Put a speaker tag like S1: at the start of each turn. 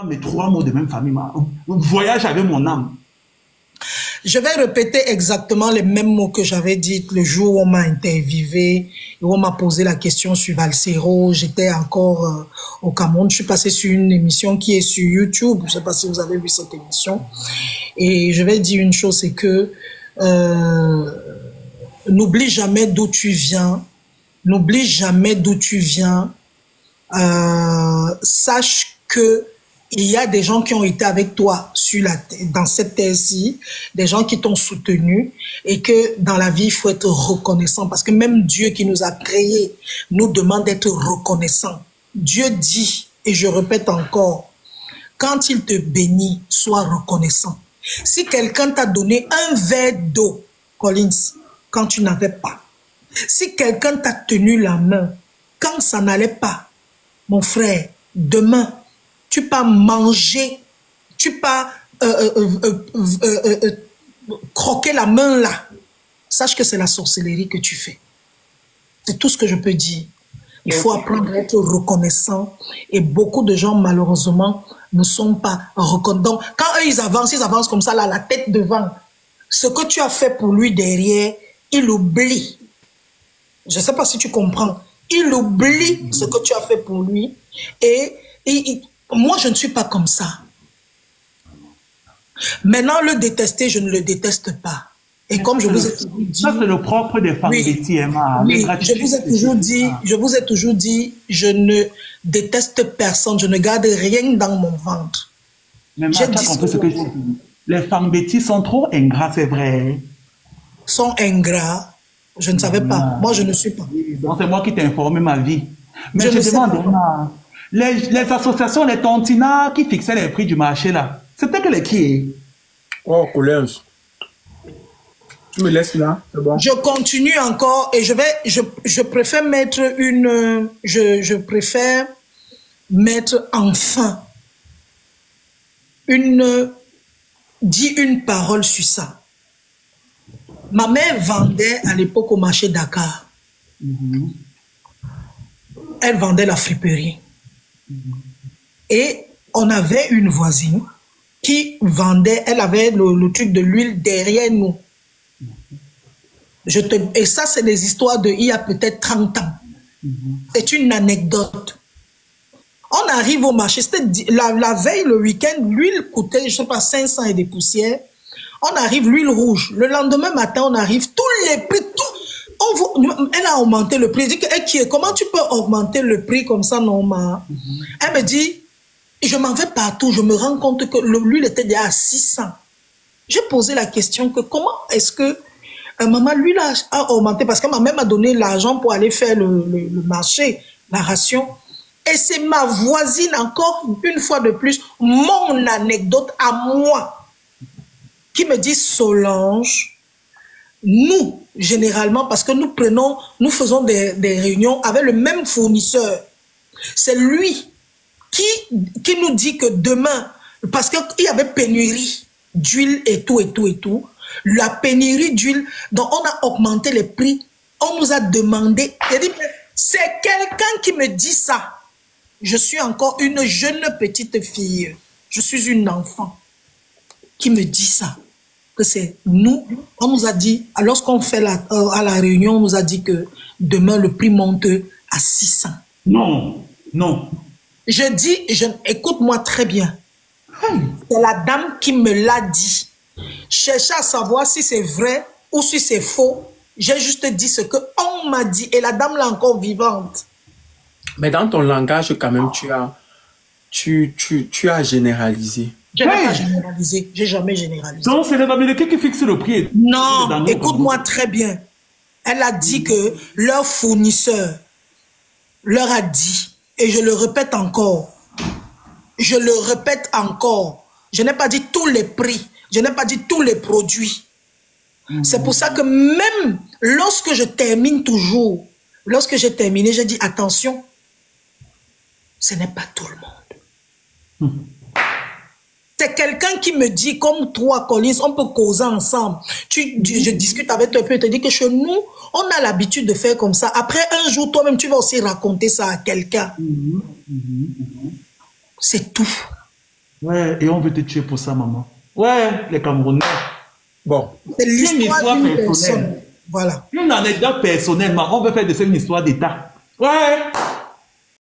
S1: Mes trois mots de même famille, voyage avec mon âme.
S2: Je vais répéter exactement les mêmes mots que j'avais dit le jour où on m'a interviewé, où on m'a posé la question sur Valsero. J'étais encore au Cameroun. Je suis passée sur une émission qui est sur YouTube. Je ne sais pas si vous avez vu cette émission. Et je vais dire une chose, c'est que n'oublie jamais d'où tu viens. N'oublie jamais d'où tu viens. Sache que il y a des gens qui ont été avec toi dans cette thèse-ci, des gens qui t'ont soutenu, et que dans la vie, il faut être reconnaissant, parce que même Dieu qui nous a créés nous demande d'être reconnaissant. Dieu dit, et je répète encore, quand il te bénit, sois reconnaissant. Si quelqu'un t'a donné un verre d'eau, Collins, quand tu n'avais pas, si quelqu'un t'a tenu la main, quand ça n'allait pas, mon frère, demain, tu peux manger, tu peux croquer la main là. Sache que c'est la sorcellerie que tu fais. C'est tout ce que je peux dire. Il faut apprendre à être reconnaissant. Et beaucoup de gens, malheureusement, ne sont pas reconnaissants. Donc, quand eux, ils avancent comme ça, là, la tête devant. Ce que tu as fait pour lui derrière, il oublie. Je ne sais pas si tu comprends. Il oublie ce que tu as fait pour lui. Et moi, je ne suis pas comme ça. Maintenant, le détester, je ne le déteste pas. Et comme je vous ai toujours dit...
S1: Ça, c'est le propre des femmes, Betty, Emma.
S2: Oui, je vous ai toujours dit, je ne déteste personne, je ne garde rien dans mon ventre.
S1: Mais tu as compris ce que je dis. Les femmes Betty sont trop ingrats, c'est vrai.
S2: Sont ingrats? Je ne savais pas. Moi, je ne suis pas.
S1: Donc, c'est moi qui t'ai informé ma vie. Mais je demande, Emma... Les associations, les tantinats qui fixaient les prix du marché là, c'était que les qui?
S3: Oh, Collins. Tu me laisses là, c'est bon.
S2: Je continue encore et je préfère mettre je préfère mettre enfin dit une parole sur ça. Ma mère vendait à l'époque au marché Dakar. Elle vendait la friperie. Et on avait une voisine qui vendait, elle avait le truc de l'huile derrière nous. Et ça, c'est des histoires il y a peut-être 30 ans. C'est une anecdote. On arrive au marché, c'était la veille, le week-end, l'huile coûtait, je ne sais pas, 500 et des poussières. On arrive, l'huile rouge. Le lendemain matin, on arrive, tous les prix, elle a augmenté le prix. Je dis, comment tu peux augmenter le prix comme ça, non? Elle me dit, je m'en vais partout, je me rends compte que l'huile était déjà à 600. J'ai posé la question que comment est-ce que maman, l'huile a augmenté, parce que ma mère m'a donné l'argent pour aller faire le marché, la ration. Et c'est ma voisine, encore une fois de plus, mon anecdote à moi, qui me dit, Solange, nous, généralement, parce que nous faisons des réunions avec le même fournisseur. C'est lui qui nous dit que demain, parce qu'il y avait pénurie d'huile et tout, la pénurie d'huile, donc on a augmenté les prix, on nous a demandé, c'est quelqu'un qui me dit ça. Je suis encore une jeune petite fille, je suis une enfant qui me dit ça. Que c'est nous, on nous a dit, lorsqu'on fait à la réunion, on nous a dit que demain le prix monte à 600.
S1: Non.
S2: Je dis, écoute-moi très bien. C'est la dame qui me l'a dit. Cherchez à savoir si c'est vrai ou si c'est faux. J'ai juste dit ce qu'on m'a dit et la dame là encore vivante.
S3: Mais dans ton langage, quand même, tu as généralisé.
S2: Je n'ai pas généralisé. J'ai jamais généralisé.
S1: Donc, c'est les Américains qui fixent le prix.
S2: Non, écoute-moi très bien. Elle a dit que leur fournisseur leur a dit, et je le répète encore, je n'ai pas dit tous les prix, je n'ai pas dit tous les produits. C'est pour ça que même lorsque je termine toujours, lorsque j'ai terminé, j'ai dit attention, ce n'est pas tout le monde. C'est quelqu'un qui me dit, comme toi, Collins, on peut causer ensemble. Je discute avec toi et puis je te dis que chez nous, on a l'habitude de faire comme ça. Après, un jour, toi-même, tu vas aussi raconter ça à quelqu'un. C'est tout.
S1: Ouais, et on veut te tuer pour ça, maman. Ouais, les Camerounais.
S3: Bon.
S2: C'est
S1: Une
S2: l'histoire
S1: histoire
S2: d'une
S1: personnelle.
S2: personne. Voilà.
S1: Une anecdote personnelle, on veut faire de ça une histoire d'État. Ouais.